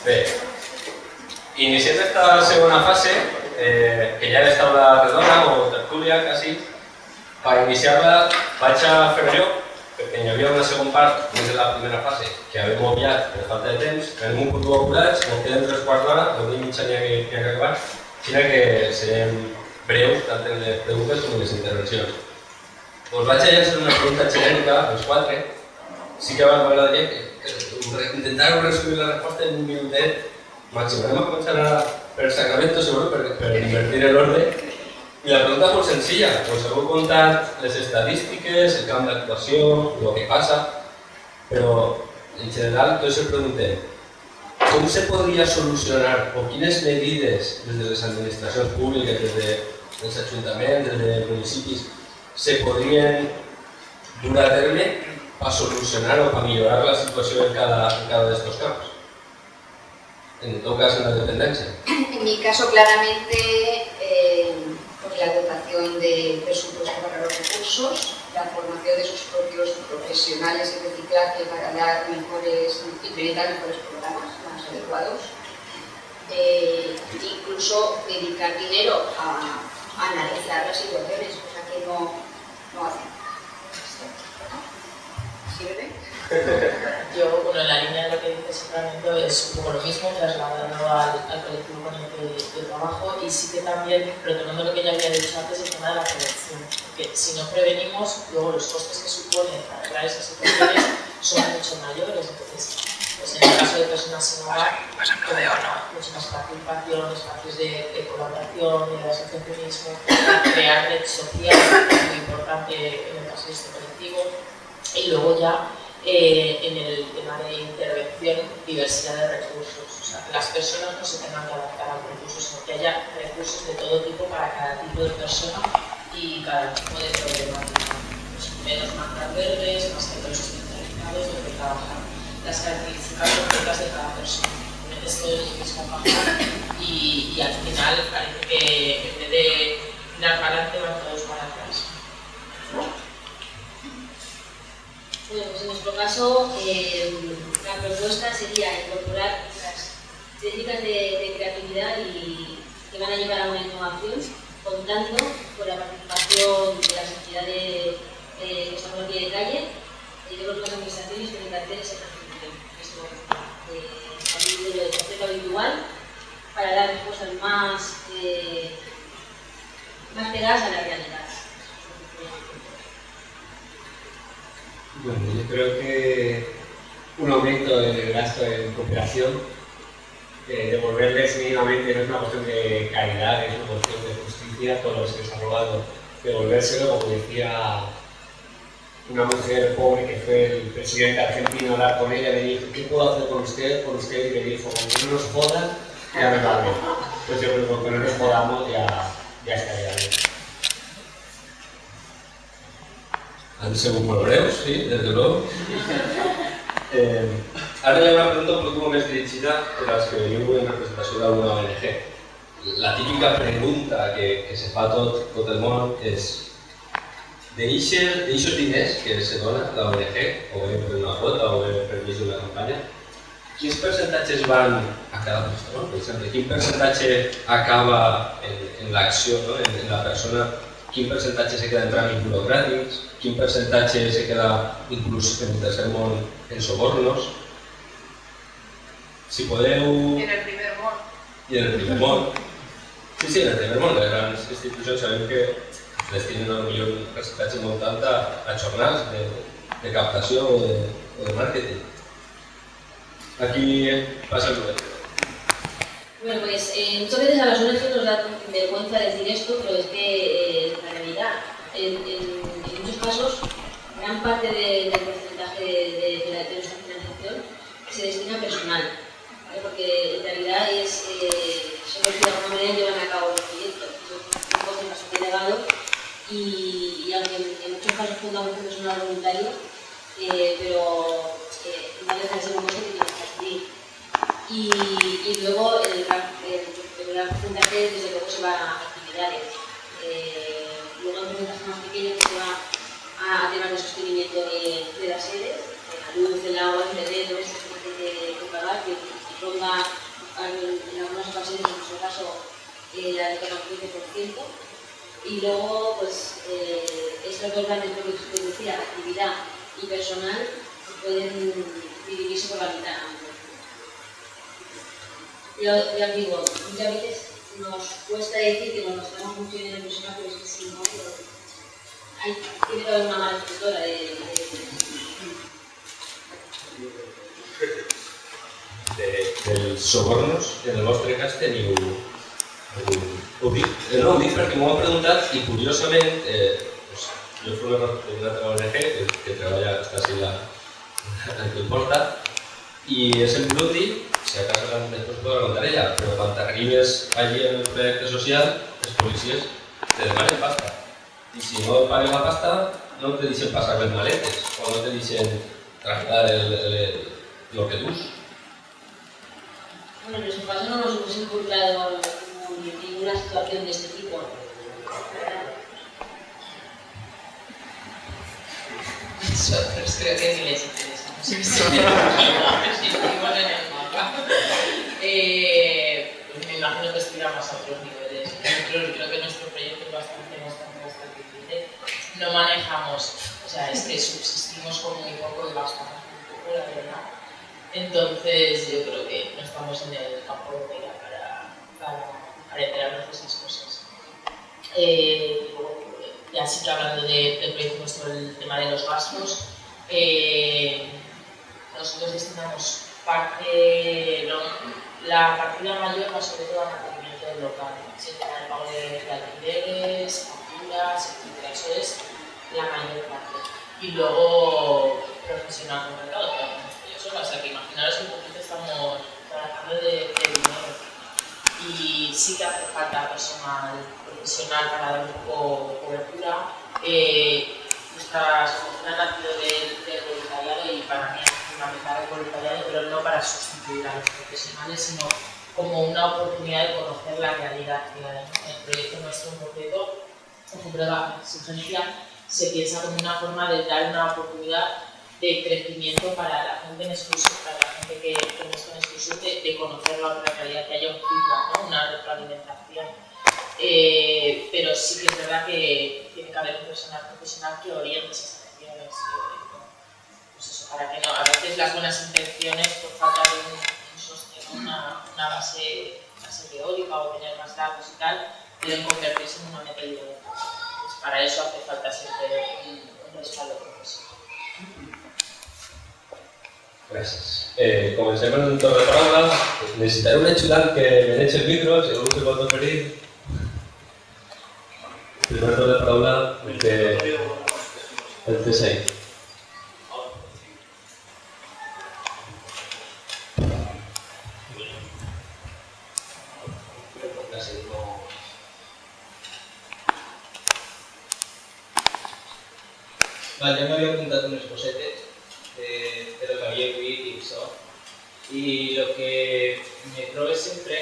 Bé, iniciem esta segona fase, que ja és taula redona o tertúlia, quasi. Per iniciar-la vaig a fer jo, perquè hi havia una segona part, més de la primera fase, que havíem obviat per falta de temps, que hem pogut apurats, ens queden 3/4 d'hora, a una mitja n'hi ha que acabar, sinó que serem breus, tant en les preguntes com en les intervencions. Us vaig a llançar una pregunta genèrica, els 4. Sí que m'agradaria intentar resumir la resposta en un minutet màxim. Anem a començar per Sacramento, seguro, per invertir l'ordre. I la pregunta és molt senzilla. Us heu contat les estadístiques, el camp d'actuació, el que passa, però en general tots se preguntem com se podria solucionar o quines medides des de les administracions públiques, des dels ajuntaments, des dels municipis, se podrien dur a terme a solucionar o para millorar la situación en cada de estos campos. En todo caso, en la dependencia. En mi caso, claramente, la dotación de presupuesto para los recursos, la formación de sus propios profesionales en reciclaje para dar implementar mejores programas más adecuados, incluso dedicar dinero a analizar las situaciones, cosa que no hacen. Yo, bueno, en la línea de lo que dice Sacramento es un poco lo mismo, trasladado al colectivo con el que trabajo, y sí que también, retomando lo que ya había dicho antes, el tema de la prevención, porque si no prevenimos, luego los costes que supone arreglar esas situaciones son mucho mayores. Entonces, pues en el caso de personas sin hogar, mucho más participación, espacios de colaboración, de asociacionismo, crear red social, muy importante en el caso de este colectivo. Y luego ya en el tema de intervención, diversidad de recursos. O sea, que las personas no se tengan que adaptar a los recursos, sino que haya recursos de todo tipo para cada tipo de persona y cada tipo de problemática. Pues menos mantas verdes, más centros especializados donde trabajar las características concretas de cada persona. Metes todo en el mismo pajar y al final parece que en vez de mirar para adelante van todos para atrás. Bueno, pues en nuestro caso, la propuesta sería incorporar las técnicas de creatividad y que van a llevar a una innovación, contando con la participación de las entidades que estamos a pie de calle, y de las administraciones que deben hacer esa transformación. Esto de concepto habitual para dar respuestas más pegadas a la realidad. Bueno, yo creo que un aumento del gasto en cooperación, devolverles mínimamente, no es una cuestión de caridad, es una cuestión de justicia, todo lo que se les ha robado, devolvérselo, como decía una mujer pobre que fue el presidente argentino a hablar con ella, le dijo, ¿qué puedo hacer con usted? Y le dijo, que no nos jodan, ya me va bien. Pues yo creo que no nos jodamos, ya estaría bien. Han sigut molt breus, sí, des de luego. Ara hi ha una pregunta un poc més dirigida per als que veniu en representació d'alguna ONG. La típica pregunta que se fa tot el món és d'eixos diners que se dona la ONG, o bé per una quota o bé per llegir una campanya, quins percentatges van a cada persona? Per exemple, quin percentatge acaba en l'acció, en la persona? Quin percentatge se queda en tràmits burocràtics, quin percentatge se queda inclús en el tercer món en sobornos. Si podeu... En el primer món. I en el primer món. Sí, en el primer món. Les grans institucions sabem que destinen potser un percentatge molt alt a jornals de captació o de màrqueting. Aquí passa el Rubén. Bueno, pues muchas veces a las ONG nos da vergüenza decir esto, pero es que la realidad, en muchos casos, gran parte del porcentaje de nuestra financiación se destina a personal, ¿vale? Porque en realidad son los que de alguna manera llevan a cabo los proyectos, son un coste bastante elevado y aunque en muchos casos fundamos un personal voluntario, pero no deja de ser un coste que tienes que asumir. Y luego el gran porcentaje desde luego se va a actividades. Luego hay un porcentaje más pequeño que se va a temas de sostenimiento de las sedes, la luz, el agua, el internet, todo eso que hay que pagar, que ronda en algunas ocasiones, en nuestro caso, la de torno al 15%. Y luego, pues, estos dos grandes bloques que os decía, actividad y personal, pueden dividirse por la mitad. Ya os digo, muchas veces nos cuesta decir que cuando estamos funcionando en personal, pero es que sí, no, tiene que haber una mala escritora dels sobornos, en el vostre cas teniu... Ho dic perquè m'ho han preguntat i curiosament jo soc una altra ONG que treballa, està així la que el porta i és el Blundi, si a casa després podrà contar ella, però quan t'arribes allí en el projecte social els policies te demanen pasta i si no paguen la pasta no te deixen passar les maletes o no te deixen trasladar lo que dus. Bueno, en nuestro caso no nos hemos encontrado en ninguna situación de este tipo. Nosotros creo que ni les interesamos. Existimos en el mapa. Me imagino que estuviera más a otros niveles. Creo que nuestro proyecto es bastante difícil. No manejamos, o sea, es que subsistimos con muy poco y bastante poco, la verdad. Entonces yo creo que no estamos en el campo de batalla para enterarnos de esas cosas. Ya sí que hablando del proyecto nuestro, el tema de los gastos, nosotros destinamos la partida mayor va sobre todo al mantenimiento del local, el tema del pago de alquileres, facturas, etc. Eso es la mayor parte. Y luego profesional con mercado, o sea que imaginaros que un poquito estamos trabajando de dinero y sí que hace falta personal profesional para dar un poco de cobertura. Nuestra asociación ha nacido del voluntariado y para mí es fundamental el voluntariado, pero no para sustituir a los profesionales, sino como una oportunidad de conocer la realidad que hay. El proyecto nuestro en concreto, por ejemplo, la exigencia se piensa como una forma de dar una oportunidad de crecimiento para la gente en exclusión, para la gente que no está en exclusión, de conocer la otra realidad, que haya un feedback, ¿no? Una retroalimentación. Pero sí que es verdad que tiene que haber un personal profesional que oriente esas acciones. Pues eso, para que no, a veces las buenas intenciones, por falta de un sostén, una base teórica o tener más datos y tal, pueden convertirse en una meta ideológica. Pues para eso hace falta siempre un respaldo profesional. Gràcies. Comencem en un torn de paraula. Necessitaré un ajudat que me deixi el micro, si algú se pot oferir. El primer torn de paraula, el té 6. Vale, jo m'havia apuntat unes cosetes de lo que havia vist i això. I el que me trobo sempre,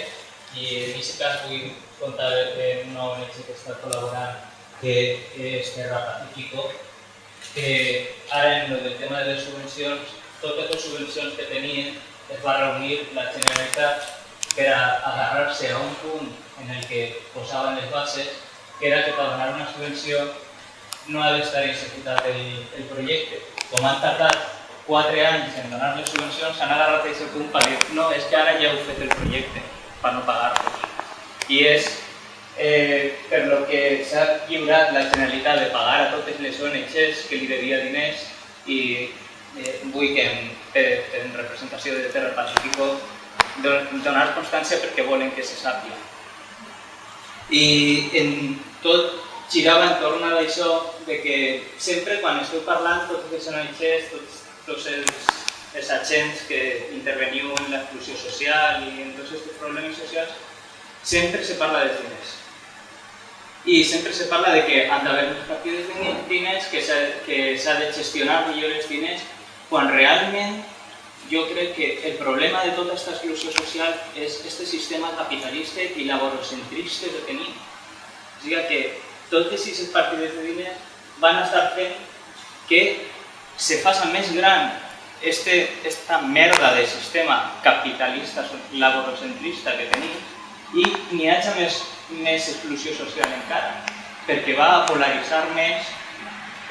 i en aquest cas vull contar en una ONG que està col·laborant, que és Terra Pacífico, que ara en el tema de les subvencions, totes les subvencions que tenien es va reunir la Generalitat per a agarrar-se a un punt en el que posaven les bases, que era que per donar una subvenció no ha d'estar executat el projecte. Com han tardat 4 anys en donar les subvencions, s'han agarrat a aquest punt per dir no, és que ara ja heu fet el projecte, per no pagar-los. I és per lo que s'ha lliurat la Generalitat de pagar a totes les ONGs que li devia diners i vull que en representació de Terra Pacífico donar constància perquè volen que se sàpiga. I en tot girava entorn a això de que sempre quan esteu parlant totes les ONGs, tots els agents que interveniu en l'exclusió social i en tots aquests problemes socials, sempre se parla dels diners. I sempre se parla de que han d'haver unes partides de diners, que s'ha de gestionar millor els diners, quan realment jo crec que el problema de tota aquesta exclusió social és aquest sistema capitalista i laborocentrista que tenim. O sigui que totes aquestes partides de diners van estar fent que se faci més gran esta merda de sistema capitalista laborocentrista que tenim i n'hi hagi més exclusió social encara, perquè va a polaritzar més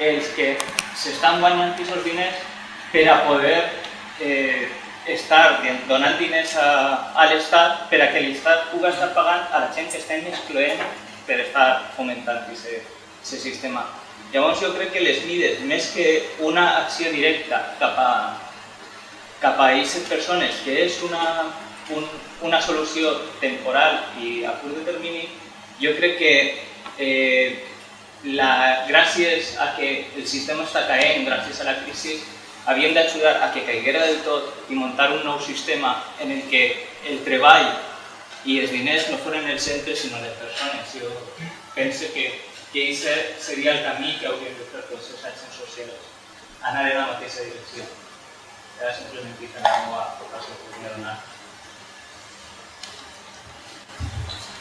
els que s'estan guanyant aquests diners per a poder estar donant diners a l'Estat per a que l'Estat pugui estar pagant a la gent que estem excloent per estar fomentant aquest sistema. Llavors jo crec que les mides, més que una acció directa cap a aquestes persones, que és una solució temporal i a curt termini, jo crec que gràcies a que el sistema està caient, gràcies a la crisi, havien d'ajudar a que caiguera del tot i muntar un nou sistema en el que el treball i els diners no foren el centre sinó les persones. Jo penso que aquest seria el camí que haurien de fer tots els agents socials, anar en la mateixa direcció. Ara simplement dic la meva aportació que volia donar.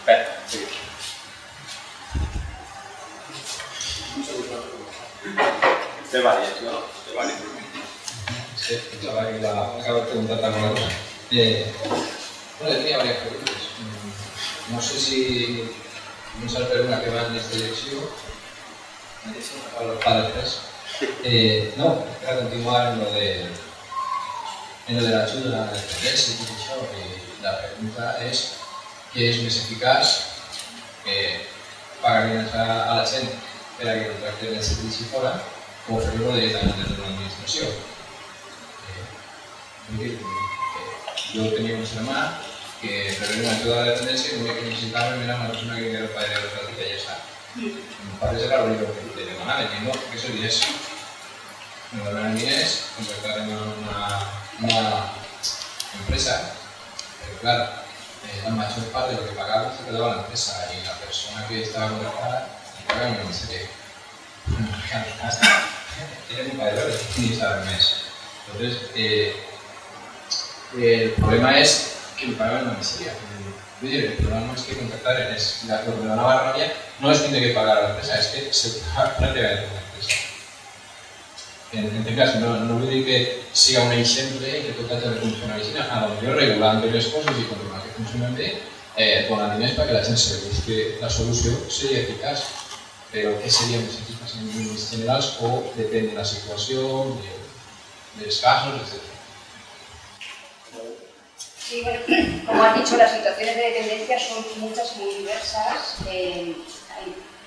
Pep, sí. Té varias, ¿no? Té varias. Sí, pensaba que acabo de preguntar también una cosa. Bueno, tenía varias preguntas. No sé si vamos a hacer una que va en esta dirección, a los padres. No, para continuar en lo de la ayuda a la dependencia y todo eso, la pregunta es ¿qué es más eficaz? Pagar diners a la gent per a que contracten el servici fora o fer-ho directament des de l'administració. Yo tenía un hermano que rebé una ayuda a la dependencia y lo que necesitaba era una persona que era el padre de la práctica y ya está. Mi padre era lo único que le demandaba, entiendo que eso es me donaran diners, contratar en una empresa, pero claro, la mayor parte de lo que pagaba se quedaba la empresa y la persona que estaba contratada pagaba una miseria. Era mi padre, ni saber más. Entonces, el problema es que me pagaban una miseria. El problema no es que contratar, es lo que me daba rabia, no es que tenga que pagar a la empresa, es que se paga prácticamente a la empresa. En este caso, no vull dir que siga un exemple i que tot hagi de funcionar així, potser regulant bé les coses i controlant que funcionen bé, donant diners perquè la gent se busque la solució seria eficaç. Però què seria més eficaç en línies generals o depèn de la situació, dels casos, etc. Sí, bueno, como has dicho, las situaciones de dependencia son muchas y muy diversas.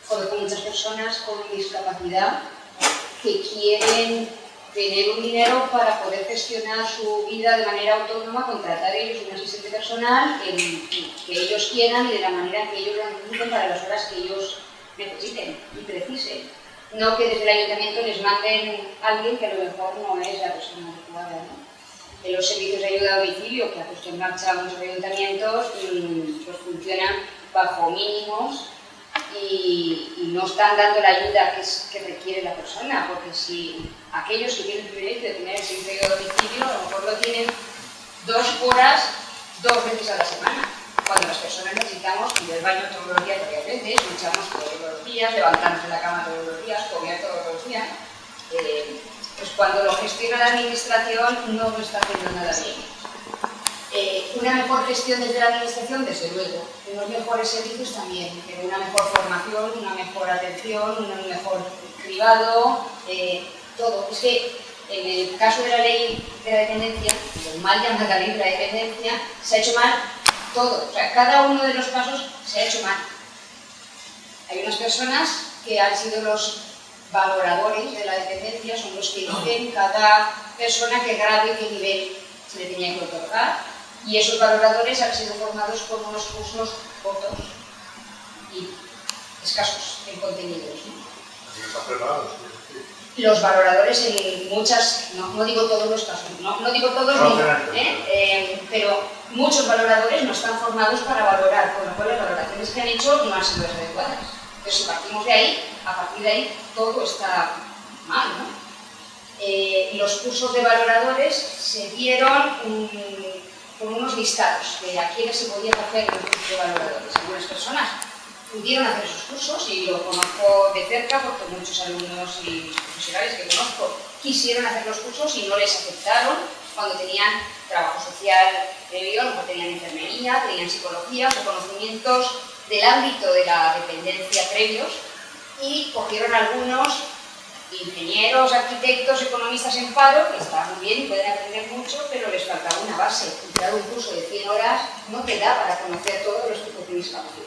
Conozco muchas personas con discapacidad que quieren tener un dinero para poder gestionar su vida de manera autónoma, contratar ellos un asistente personal que ellos quieran y de la manera que ellos lo necesiten para las horas que ellos necesiten y precisen. No que desde el ayuntamiento les manden a alguien que a lo mejor no es la persona adecuada, ¿no? Los servicios de ayuda a domicilio que ha puesto en marcha muchos ayuntamientos pues funcionan bajo mínimos y no están dando la ayuda que requiere la persona, porque si aquellos que tienen el privilegio de tener el servicio de domicilio a lo mejor lo tienen 2 horas 2 veces a la semana, cuando las personas necesitamos ir al baño todos los días varias veces, luchamos todos los días, levantarnos de la cama todos los días, comer todos los días. Pues cuando lo gestiona la administración no lo está haciendo nada bien. Una mejor gestión desde la administración, desde luego, unos mejores servicios también, pero una mejor formación, una mejor atención, un mejor cribado, todo. Es que en el caso de la ley de la dependencia, lo mal llamada ley de la dependencia, se ha hecho mal todo. O sea, cada uno de los casos se ha hecho mal. Hay unas personas que han sido los valoradores de la dependencia, son los que dicen cada persona qué grado y qué nivel se le tenía que otorgar, y esos valoradores han sido formados con unos cursos cortos y escasos en contenidos, ¿no? ¿Están preparados? Los valoradores en muchas, no digo todos los casos, no digo todos, pero muchos valoradores no están formados para valorar, con lo cual las valoraciones que han hecho no han sido las adecuadas. Entonces, si partimos de ahí, a partir de ahí todo está mal, ¿no? Los cursos de valoradores se dieron con unos listados de a quienes se podía coger los cursos de valoradores. Algunas personas pudieron hacer esos cursos y lo conozco de cerca porque muchos alumnos y profesionales que conozco quisieron hacer los cursos y no les aceptaron cuando tenían trabajo social previo, no tenían enfermería, tenían psicología o conocimientos del ámbito de la dependencia previos, y cogieron algunos ingenieros, arquitectos, economistas en paro, que están muy bien y pueden aprender mucho, pero les faltaba una base. Y claro, un curso de 100 horas no te da para conocer todos los tipos de discapacidad.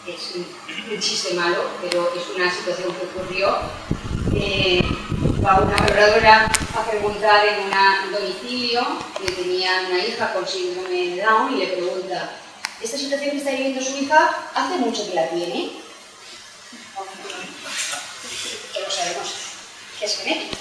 Es un chiste malo, pero es una situación que ocurrió. Va una valoradora a preguntar en un domicilio que tenía una hija con síndrome de Down y le pregunta: ¿esta situación que está viviendo su hija hace mucho que la tiene? Todos sabemos que es genético.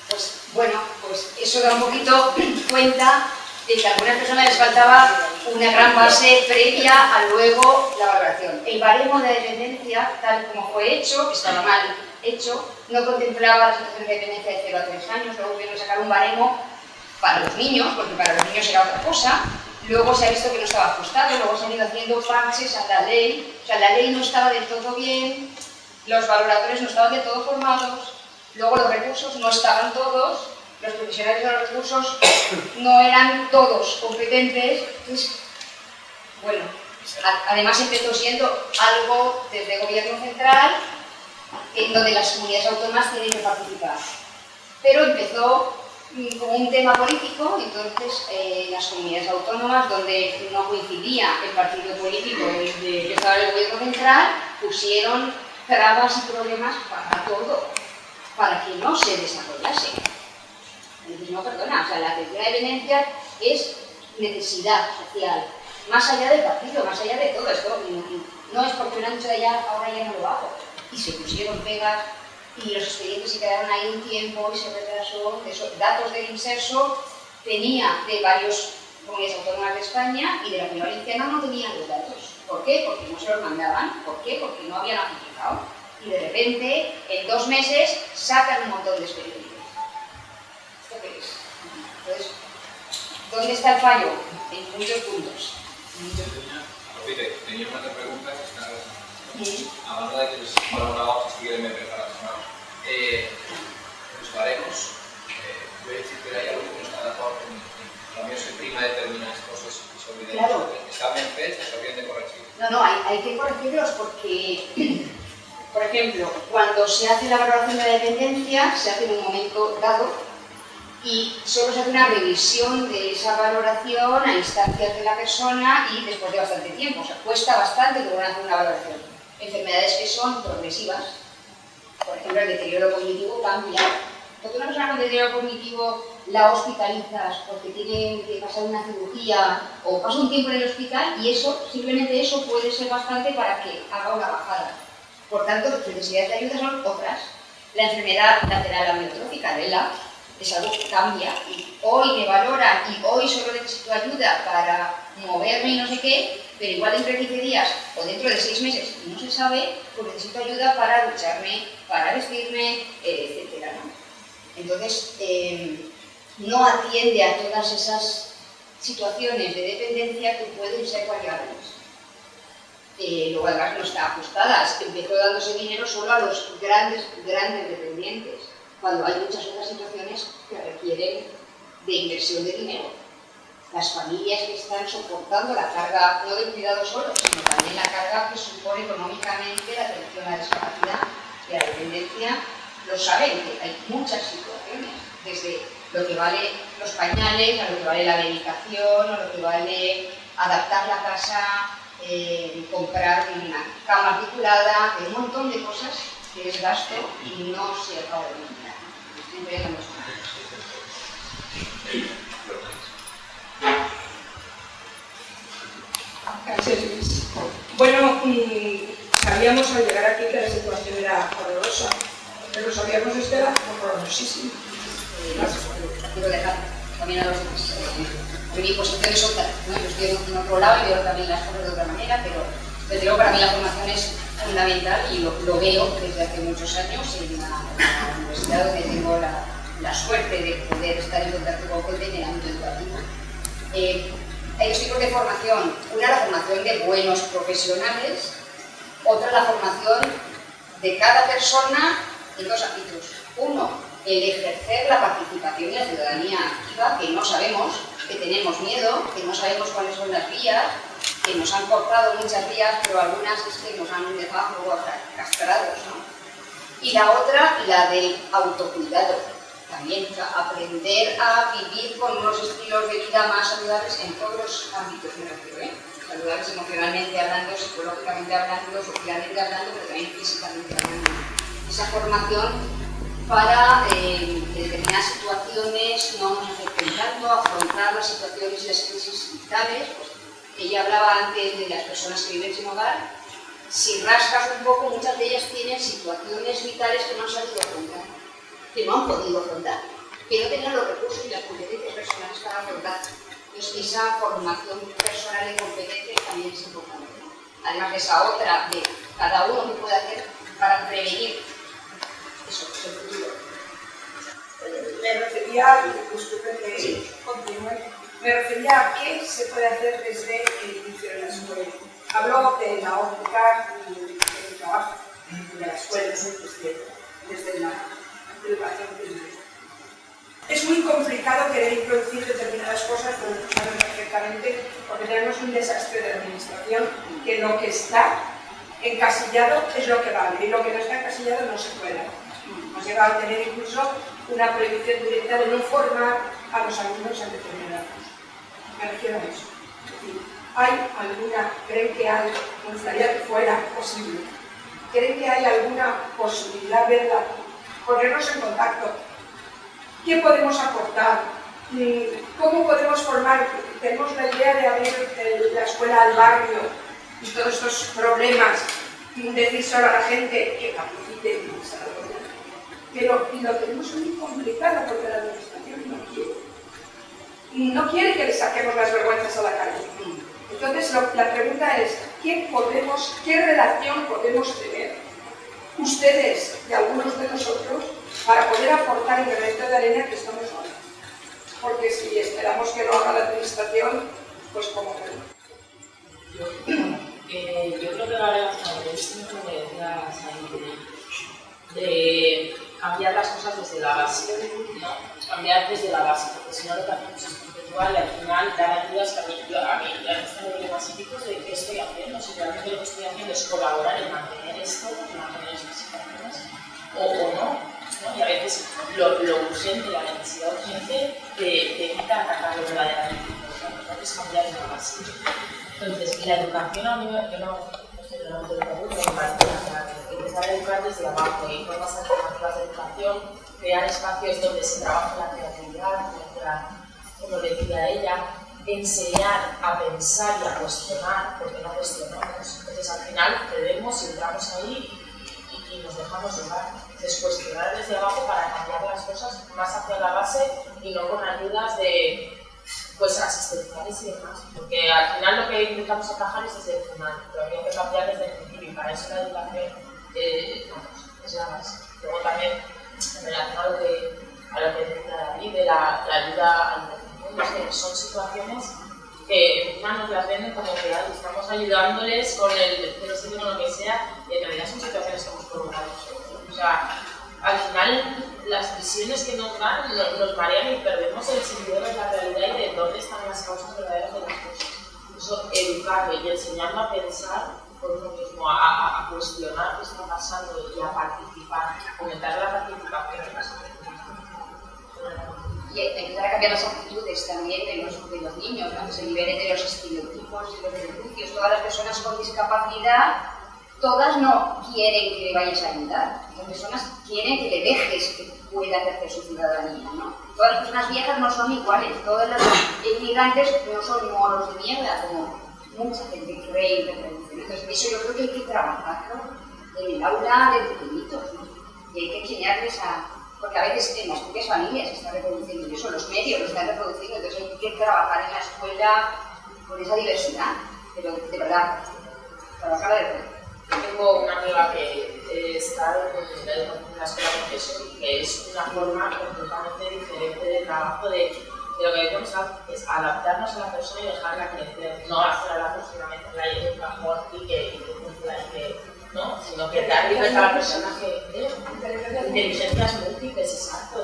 Pues bueno, pues eso da un poquito cuenta de que a algunas personas les faltaba una gran base previa a luego la valoración. El baremo de dependencia, tal como fue hecho, que estaba mal hecho, no contemplaba la situación de dependencia de 0 a 3 años, luego tuvieron que sacar un baremo para los niños, porque para los niños era otra cosa. Luego se ha visto que no estaba ajustado, luego se han ido haciendo parches a la ley, o sea, la ley no estaba del todo bien, los valoradores no estaban del todo formados, luego los recursos no estaban todos, los profesionales de los recursos no eran todos competentes. Entonces, bueno, además empezó siendo algo desde el gobierno central, en donde las comunidades autónomas tienen que participar. Pero empezó como un tema político, entonces las comunidades autónomas, donde no coincidía el partido político que estaba en el gobierno central, pusieron trabas y problemas para todo, para que no se desarrollase. Entonces, no, perdona, o sea, la atención a la dependencia es necesidad social, más allá del partido, más allá de todo esto. No es porque una han dicho de allá, ahora ya no lo hago. Y se pusieron pegas y los expedientes se quedaron ahí un tiempo y se retrasó. Datos del Inserso tenía de varias comunidades autónomas de España y de la Comunidad Valenciana no tenían los datos. ¿Por qué? Porque no se los mandaban. ¿Por qué? Porque no habían aplicado. Y de repente, en 2 meses, sacan un montón de expedientes. ¿Esto qué es? Entonces, ¿dónde está el fallo? En muchos puntos. Tenía una otra pregunta que está hablando de que los colaboradores estuvieran bien preparados. Los baremos, yo he dicho que hay algo que no está de acuerdo con también se prima determinadas cosas y se olviden. Claro. Están bien fechas, se olviden de corregir. No, hay que corregirlos porque, por ejemplo, cuando se hace la valoración de la dependencia, se hace en un momento dado y solo se hace una revisión de esa valoración a instancias de la persona y después de bastante tiempo. O sea, cuesta bastante lograr hacer una valoración. Enfermedades que son progresivas, por ejemplo, el deterioro cognitivo cambia. Porque una persona con deterioro cognitivo la hospitalizas porque tiene que pasar una cirugía o pasa un tiempo en el hospital y eso, simplemente eso puede ser bastante para que haga una bajada. Por tanto, las necesidades de ayuda son otras. La enfermedad lateral amiotrófica de ELA es algo que cambia y hoy me valora y hoy solo necesito ayuda para moverme y no sé qué, pero igual dentro de 15 días o dentro de 6 meses no se sabe, pues necesito ayuda para ducharme, para vestirme, etc. ¿no? Entonces, no atiende a todas esas situaciones de dependencia que pueden ser variables. Luego además no está ajustada, empezó dándose dinero solo a los grandes dependientes, cuando hay muchas otras situaciones que requieren de inversión de dinero. Las familias que están soportando la carga, no del cuidado solo, sino también la carga que supone económicamente la atención a la discapacidad y a la dependencia, lo saben, que hay muchas situaciones, desde lo que vale los pañales, a lo que vale la medicación, a lo que vale adaptar la casa, comprar una cama articulada, un montón de cosas que es gasto y no se acaba de eliminar. Siempre hay Gracias, Luis. Bueno, sabíamos al llegar aquí que la situación era horrorosa, pero sabíamos desde era horrorosísima. Quiero dejar también a los demás. Mi posición es otra, ¿no? Yo estoy en otro lado y veo también las cosas de otra manera, pero desde luego para mí la formación es fundamental y lo veo desde hace muchos años en la universidad donde tengo la suerte de poder estar en contacto con gente en el ámbito educativo. Hay dos tipos de formación. Una, la formación de buenos profesionales, otra, la formación de cada persona en dos ámbitos. Uno, el ejercer la participación y la ciudadanía activa, que no sabemos, que tenemos miedo, que no sabemos cuáles son las vías, que nos han cortado muchas vías, pero algunas es que nos han dejado luego castrados, ¿no? Y la otra, la del autocuidado, también, o sea, aprender a vivir con unos estilos de vida más saludables en todos los ámbitos, me refiero, saludables emocionalmente hablando, psicológicamente hablando, socialmente hablando, pero también físicamente hablando. Esa formación para determinadas situaciones no nos afecten tanto, afrontar las situaciones y las crisis vitales. Pues, ella hablaba antes de las personas que viven sin hogar. Si rascas un poco, muchas de ellas tienen situaciones vitales que no han sabido afrontar, que no han podido afrontar, que no tenían los recursos y las competencias personales para afrontar. Entonces, esa formación personal de competencias también es importante, ¿no? Además de esa otra, de cada uno que puede hacer para prevenir eso, el futuro. Me refería, disculpen que continúe, me refería a qué se puede hacer desde el inicio de la escuela. Hablo de la óptica del trabajo, de la escuela, desde la educación primaria. Es muy complicado querer introducir determinadas cosas, como saben perfectamente, porque tenemos un desastre de administración que lo que está encasillado es lo que vale, y lo que no está encasillado no se puede. Hemos llegado a tener incluso una prohibición directa de no formar a los alumnos en determinadas cosas. Me refiero a eso. ¿Hay alguna, creen que hay, me gustaría que fuera posible, creen que hay alguna posibilidad, verdad, ponernos en contacto? ¿Qué podemos aportar? ¿Cómo podemos formar? Tenemos la idea de abrir la escuela al barrio y todos estos problemas, decir solo a la gente que capacite, pero lo tenemos muy complicado porque la administración no quiere. No quiere que le saquemos las vergüenzas a la calle. Entonces, la pregunta es, ¿qué relación podemos tener ustedes y algunos de nosotros para poder aportar el granito de arena que estamos ahora? Porque si esperamos que lo haga la administración, pues como que yo creo que la relación es como que decías ahí, de cambiar las cosas desde la base, ¿no? Cambiar desde la base, porque si no lo que hacemos es conceptual y al final dar ayudas que a mí ya me están problemas típicos de qué estoy haciendo, si realmente lo que estoy haciendo es colaborar en mantener esto, en mantener estas situaciones, o no, ¿no? Y a veces lo urgente, la necesidad urgente de evitar atacar lo verdaderamente importante, es cambiar en la base. Entonces, la educación a mí, yo no estoy totalmente de acuerdo, me empezar a educar desde abajo y formas alternativas de educación, crear espacios donde se trabaja la creatividad, como decía ella, enseñar a pensar y a cuestionar, porque no cuestionamos. Entonces, al final, cedemos y entramos ahí y nos dejamos llevar. Entonces, cuestionar desde abajo para cambiar las cosas más hacia la base y no con ayudas de asistenciales y demás, porque al final lo que intentamos atajar es desde el final, pero había que cambiar desde el principio y para eso la educación es la base. Luego también, en relación a lo que decía David, de la ayuda al desempleo, que son situaciones que encima nos las venden como que estamos ayudándoles con el con lo que sea, y en realidad son situaciones que hemos provocado nosotros. O sea, al final las visiones que nos dan nos marean y perdemos el sentido de la realidad y de dónde están las causas verdaderas de las cosas. Eso, educarle y enseñarlo a pensar por uno mismo, a cuestionar qué está pasando y a participar, a fomentar la participación en las cosas. Y empezar a cambiar las actitudes también de los niños, ¿no? Que se liberen de los estereotipos y los prejuicios. Todas las personas con discapacidad, todas no quieren que le vayas a ayudar. Las personas quieren que le dejes que pueda ejercer su ciudadanía, ¿no? Todas las personas viejas no son iguales, todas las inmigrantes no son monos de mierda, como mucha gente cree y reproduce. Entonces, eso yo creo que hay que trabajarlo en el aula de pequeñitos, ¿no? Y hay que enseñarles a... Porque a veces en las propias familias se está reproduciendo eso, los medios lo están reproduciendo, entonces hay que trabajar en la escuela con esa diversidad, pero de verdad, trabajar de verdad. Yo tengo una amiga que está en la escuela Montessori, que es una forma completamente diferente de trabajo de lo que debemos hacer, es adaptarnos a la persona y dejarla crecer, no hacer a la persona meterla ahí en un cajón y que cumpla y que no, sino que dar libertad a la persona que inteligencias múltiples, exacto,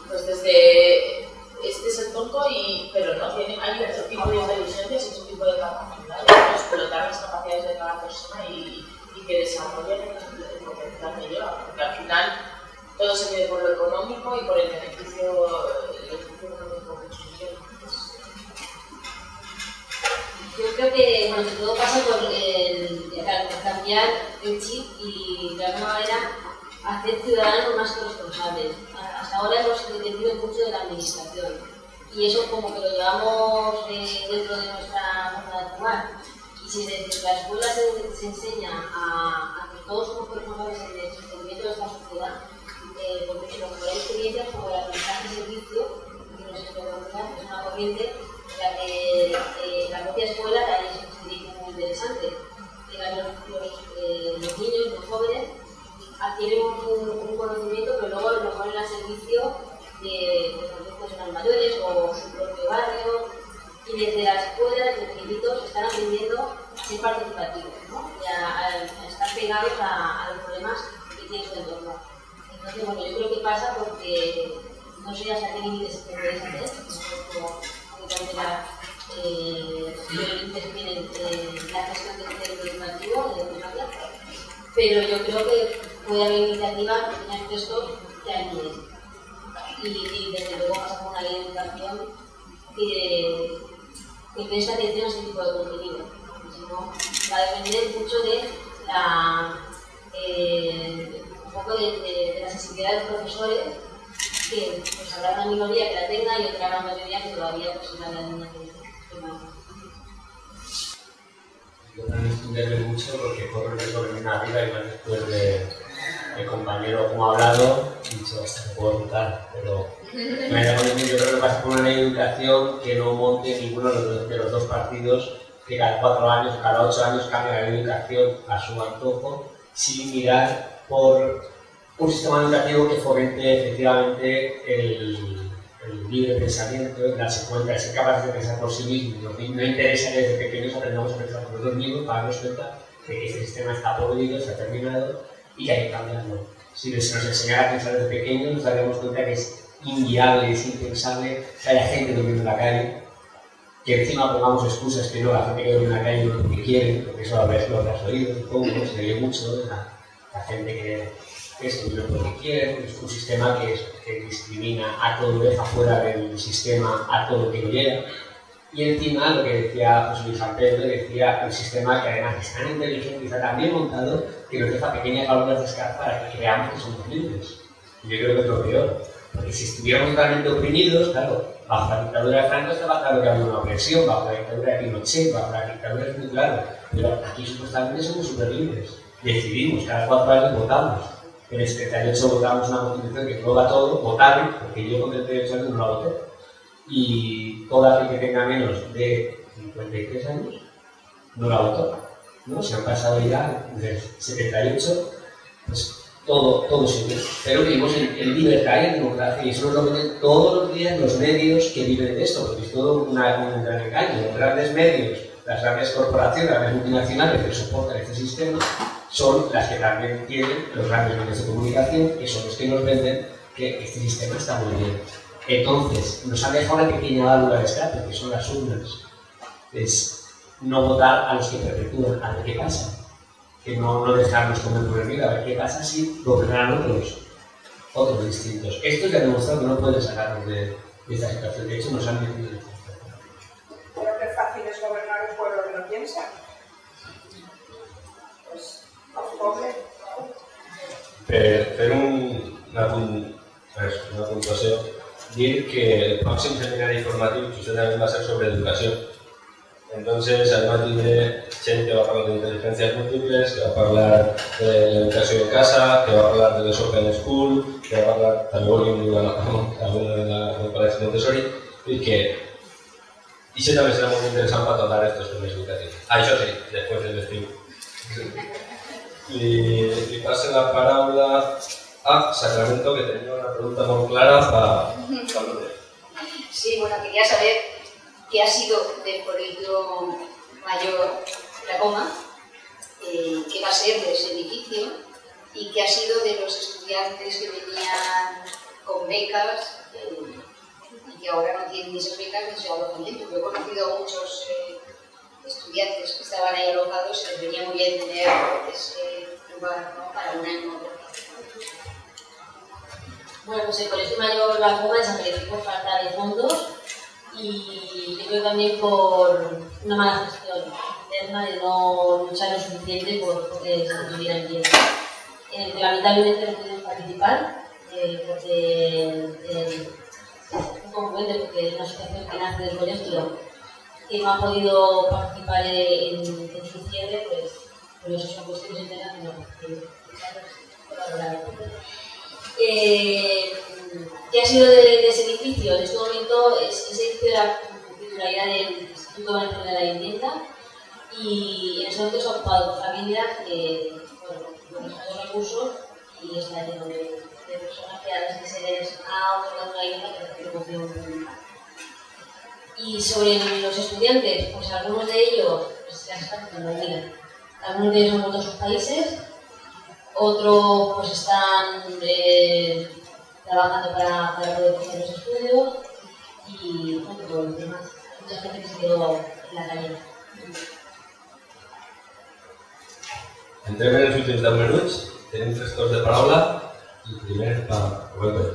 pues desde este es el tonto, pero no, hay otro tipo de inteligencias y otro tipo de capacidades, explotar las capacidades de cada persona y que desarrollen el potencial que lleva, porque al final todo se mide por lo económico y por el beneficio económico que funciona. Yo creo que bueno, todo pasa por cambiar el chip y de alguna manera hacer ciudadanos más corresponsables. Hasta ahora hemos dependido mucho de la administración y eso como que lo llevamos dentro de nuestra forma de actuar. Y si desde la escuela se enseña a que todos somos corresponsables en el sostenimiento de esta sociedad, porque nos da experiencias como el aprendizaje de servicio, que no sé si lo es una corriente en la que la propia escuela es un servicio muy interesante. Los niños, los jóvenes, adquieren un conocimiento, pero luego lo ponen al servicio de los profesionales mayores o su propio barrio. Y desde la escuela, desde pequeñitos, están aprendiendo a ser participativos, ¿no? Y a estar pegados a los problemas que tiene su entorno. Entonces, bueno, yo creo que pasa porque no sé hasta qué límites se puede hacer, no sé qué límites tienen la gestión del centro educativo, de primaria, pero yo creo que puede haber iniciativas, pequeños textos que ayuden. Y desde luego pasa por una ley de educación que presta atención a ese tipo de contenido. Si no, va a depender mucho de un poco de la sensibilidad de los profesores, que pues habrá una minoría que la tenga y otra gran mayoría que todavía pues la niña que más. Yo también entenderle mucho porque corre sobre una vida y más después de compañero como ha hablado, he dicho, hasta que puedo contar, pero yo creo que pasa por una ley de educación que no monte ninguno de los dos partidos, que cada 4 años, cada 8 años cambia la ley de educación a su antojo, sin mirar por un sistema educativo que fomente efectivamente el libre pensamiento, darse cuenta, ser capaces de pensar por sí mismos. No interesa que desde pequeños aprendamos a pensar por nosotros mismos para darnos cuenta de que este sistema está podrido, está terminado y que hay que cambiarlo. Si se nos enseñara a pensar desde pequeños, nos daríamos cuenta que es inviable, es impensable que haya gente durmiendo en la calle, que encima pongamos excusas que no, la gente que duerme en la calle no es porque quiere, porque eso a veces lo has oído, supongo, se ve mucho, la gente que es que no porque quiere, es un sistema que discrimina a todo, deja fuera del sistema a todo que no llega. Y encima lo que decía José Luis San Pedro, decía el sistema que además es tan inteligente y está tan bien montado que nos deja pequeñas válvulas de escape para que creamos que somos libres. Y yo creo que es lo peor, porque si estuviéramos totalmente oprimidos, claro, bajo la dictadura de Franco estaba claro que había una opresión, bajo la dictadura de Pinochet, bajo la dictadura es muy claro, pero aquí supuestamente somos súper libres. Decidimos, cada 4 años votamos. En el 78 votamos una constitución que prueba todo, votaron, porque yo con 38 años no la voté. Y toda la que tenga menos de 53 años no la votó, ¿no? Se han pasado ya desde 78, pues todo sirve. Pero vivimos en libertad y en democracia y eso nos lo ven todos los días los medios que viven de esto, porque es todo un gran engaño. Los grandes medios, las grandes corporaciones, las grandes multinacionales que soportan este sistema son las que también tienen los grandes medios de comunicación, que son los que nos venden que este sistema está muy bien. Entonces, nos han dejado una pequeña válvula de escape, que son las urnas. Es no votar a los que perpetúan, a ver qué pasa. Que no dejarnos comer por el miedo, a ver qué pasa si gobernan otros distintos. Esto ya ha demostrado que no pueden sacarnos de esta situación. De hecho, nos han metido en esta situación. Pero qué fácil es gobernar un pueblo que no piensa. Pues, pobre. Per una puntuació, dir que el próximo seminario informativo también va a ser sobre educación. Entonces, además tindré gent que va a hablar de inteligencias múltiples, que va a hablar de la educación en casa, que va a hablar de los Open School, que va a hablar, también volviendo a del Colegio Montessori, y que això també serà molt interessant per tocar estos temes educatius. Això sí, després del estiu. Li passo la paraula a Sacramento, que tenía una pregunta muy clara para Lourdes. Sí, bueno, quería saber qué ha sido del Colegio Mayor La Coma, qué va a ser de ese edificio y que ha sido de los estudiantes que venían con becas y que ahora no tienen ni esas becas ni su alojamiento. Yo he conocido a muchos estudiantes que estaban ahí alojados y les venía muy bien tener ese lugar, ¿no?, para un año. Bueno, pues el Colegio Mayor La Coma desapareció por falta de fondos y yo creo también por una mala gestión interna de no luchar lo suficiente porque se mantuvieran bien. Lamentablemente no pudimos participar porque porque es una asociación que nace del colegio que no ha podido participar en su cierre, pues por eso son cuestiones internas que colaborar. ¿Qué ha sido de ese edificio? En este momento ese edificio de la titularidad del Instituto Valenciano de la Vivienda y en ese momento se ha ocupado por familias que, bueno, con escasos recursos y está lleno de personas que a veces se les ha otorgado una vivienda que recibe promoción pública. Y sobre los estudiantes, pues algunos de ellos, pues ya están como miran, algunos de ellos han vuelto a sus países, otros pues están trabajando para poder hacer los estudios y bueno, todo lo demás. Mucha gente que se quedó en la calle. Entrem en els últims 10 minuts, tenim 3 torns de paraula i primer per Rubén.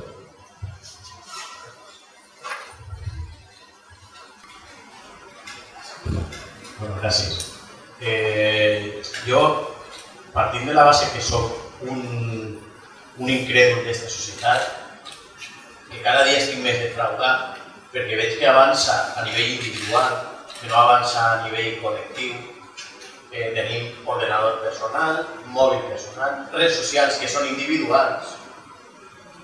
Bueno, gràcies. Jo, partint de la base que soc un incrèdul d'aquesta societat, que cada dia estic més defraudat, perquè veig que avança a nivell individual, que no avança a nivell col·lectiu. Tenim ordenador personal, mòbil personal, redes socials que són individuals.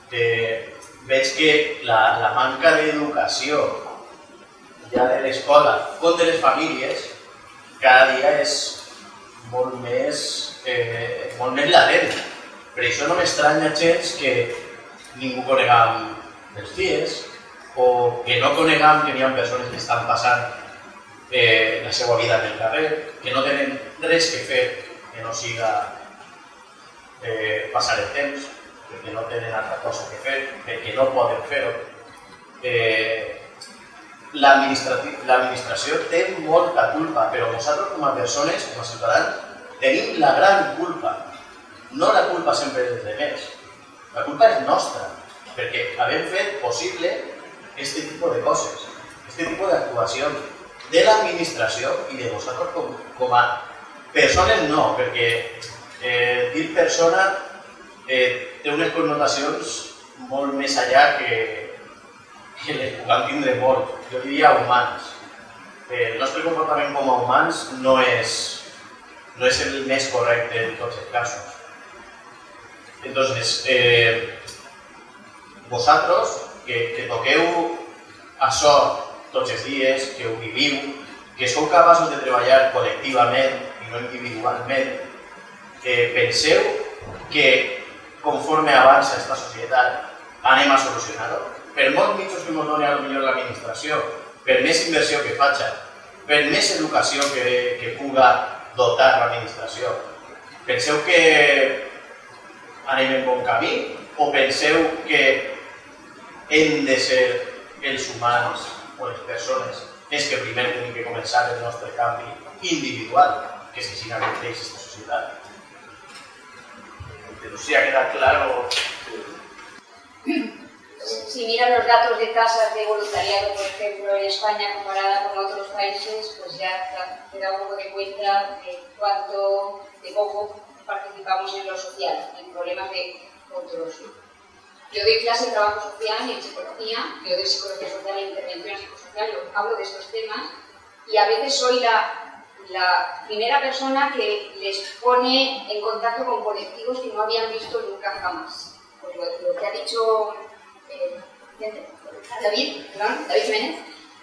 Veig que la manca d'educació ja de l'escola com de les famílies cada dia és molt més latent. Per això no m'estranya gens que ningú conegam els dies o que no conegam que hi ha persones que estan passant la seva vida en el carrer, que no tenen res que fer que no siga passar el temps, perquè no tenen altra cosa que fer, perquè no poden fer-ho. L'administració té molta culpa, però nosaltres com a persones, com a ciutadans, tenim la gran culpa. No la culpa sempre dels altres, la culpa és nostra, perquè havem fet possible aquest tipus de coses, aquest tipus d'actuacions de l'administració i de vosaltres com a persones no, perquè dir persona té unes connotacions molt més allà que les puguem tindre molt. Jo diria humans. El nostre comportament com a humans no és el més correcte en tots els casos. Entonces, vosaltres que toqueu això tots els dies, que ho viviu, que sou capaços de treballar col·lectivament i no individualment, penseu que conforme avança aquesta societat anem a solucionar-ho. Per molts mitjans que ens doni potser l'administració, per més inversió que faci, per més educació que puga dotar l'administració, penseu que anem en bon camí o penseu que hem de ser els humans o les persones és que primer tenim que començar el nostre canvi individual, que és així que creix aquesta societat? Pero si ha quedado claro. Si miran los datos de tasas de voluntariado, por ejemplo, en España comparada con otros países, pues ya te da un poco de cuenta de cuánto, de poco participamos en lo social, en problemas de otros. Yo doy clase de trabajo social y en psicología, yo doy psicología social e intervención psicosocial, yo hablo de estos temas y a veces soy la primera persona que les pone en contacto con colectivos que no habían visto nunca jamás. Pues lo que ha dicho David Jiménez,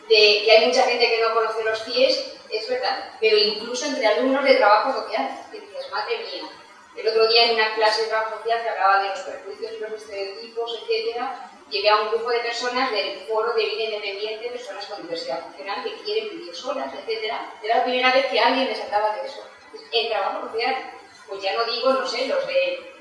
de que hay mucha gente que no conoce los CIES, es verdad, pero incluso entre alumnos de trabajo social, que dices, madre mía. El otro día en una clase de trabajo social que hablaba de los prejuicios y los estereotipos, etc., llevé a un grupo de personas del Foro de Vida Independiente, personas con diversidad funcional que quieren vivir solas, etc. Era la primera vez que alguien les hablaba de eso. El trabajo social, pues ya no digo, no sé, los de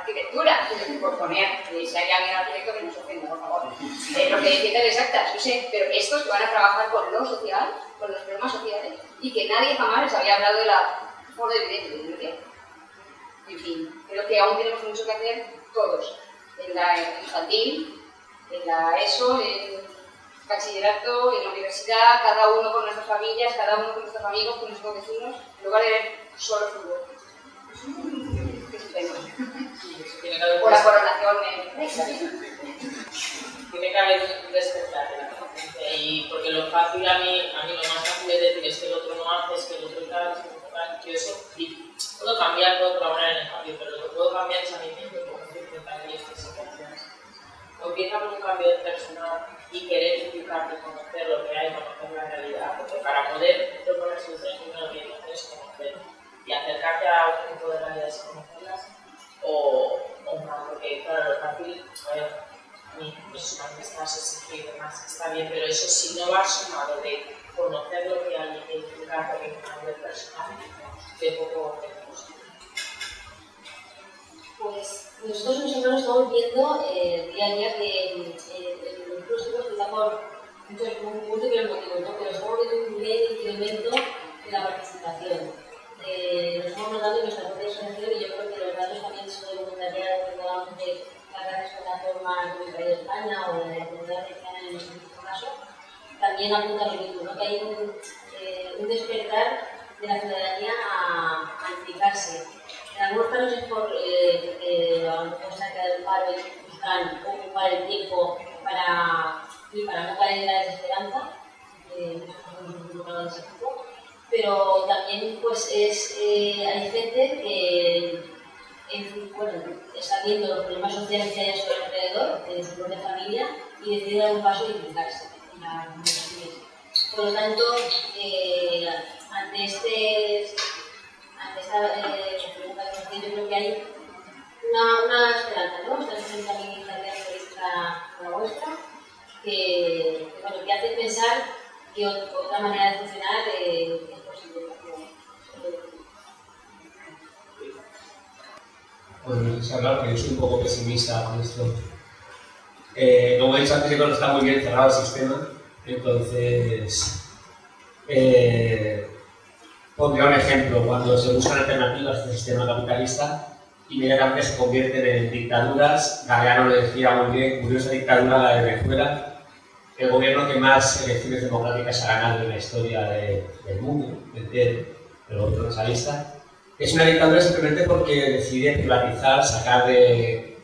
arquitectura, por poner, si hay alguien arquitecto que nos ofenda, por favor. Lo que decía es exacta, no sé, pero estos que van a trabajar con lo social, con los problemas sociales, y que nadie jamás les había hablado de la forma de evidencia. En fin, creo que aún tenemos mucho que hacer todos, en la infantil, en la ESO, en bachillerato, en la universidad, cada uno con nuestras familias, cada uno con nuestros amigos, con nuestros vecinos, en lugar de ver solo fútbol. Que es un tema. O la coronación tiene que haber un despertar de la conciencia, y porque lo fácil a mí lo más fácil es decir es que el otro no hace, es que el otro tal, yo eso puedo cambiar, puedo colaborar en el cambio, pero lo que puedo cambiar es a mí mismo y cómo estoy enfrentando estas situaciones. O empieza por un cambio de personal y querer implicarte, conocer lo que hay, conocer la realidad, porque para poder proponer soluciones primero lo que hay que hacer es conocer y acercarte a otro tipo de realidades y conocerlas, o no, porque claro, lo fácil, a mí personalmente estás exigir y demás, está bien, pero eso si no va sumado de conocer lo que hay y implicarte en un cambio personal, de poco tenemos. Pues nosotros en Semana estamos viendo día a día que los próximos está por múltiples motivos, ¿no? Pero estamos viendo un gran incremento de la participación. Nos estamos notando en nuestra propia asociación, y yo creo que los datos también son de voluntariado que podamos de las grandes plataformas del país de España o de la comunidad africana en este caso, también apunta lo mismo, ¿no? Que hay un despertar de la ciudadanía a implicarse. En algunos casos es porque a lo mejor se ha quedado el paro y buscan ocupar el tiempo para no caer en la desesperanza, pero también pues hay gente que está viendo los problemas sociales que hay a su alrededor, de su propia familia, y decide dar un paso y implicarse en la comunicación. Por lo tanto, ante esta pregunta que nos tiene, yo creo que hay una esperanza, ¿no? Estamos también iniciativa política como la vuestra, que hace pensar que otra manera de funcionar es posible. Bueno, no sé si hablar, porque yo soy un poco pesimista con esto. Como he dicho antes, yo creo que está muy bien cerrado el sistema, entonces pondría un ejemplo. Cuando se buscan alternativas a este sistema capitalista, inmediatamente se convierten en dictaduras. Galeano lo decía muy bien, curiosa dictadura la de Venezuela, el gobierno que más elecciones democráticas ha ganado en la historia del mundo entero, el gobierno socialista. Es una dictadura simplemente porque decide privatizar,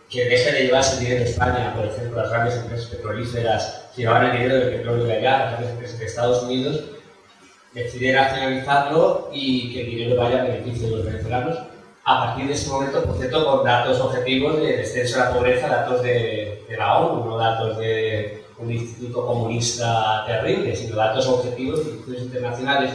que deje de llevarse el dinero de España, por ejemplo, las grandes empresas petrolíferas que llevaban el dinero del petróleo de allá, las grandes empresas de Estados Unidos, decide nacionalizarlo y que el dinero vaya a beneficio de los venezolanos. A partir de ese momento, por cierto, con datos objetivos de descenso de la pobreza, datos de la ONU, no datos de un instituto comunista terrible, sino datos objetivos de instituciones internacionales.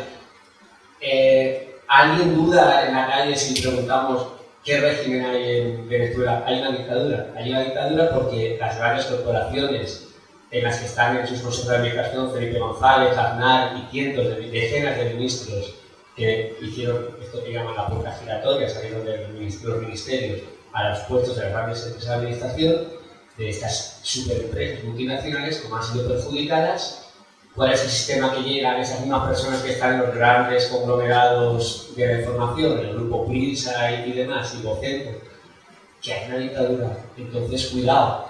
¿Alguien duda en la calle si preguntamos qué régimen hay en Venezuela? Hay una dictadura. Hay una dictadura porque las grandes corporaciones en las que están en sus consejos de administración Felipe González, Aznar y cientos de decenas de ministros que hicieron esto que llaman la puerta giratoria, salieron de los ministerios a los puestos de las grandes empresas de administración, de estas superempresas multinacionales, como han sido perjudicadas. ¿Cuál es el sistema que llegan esas mismas personas que están en los grandes conglomerados de la información, el grupo PRISA y demás, y Vocento? Que hay una dictadura. Entonces, cuidado.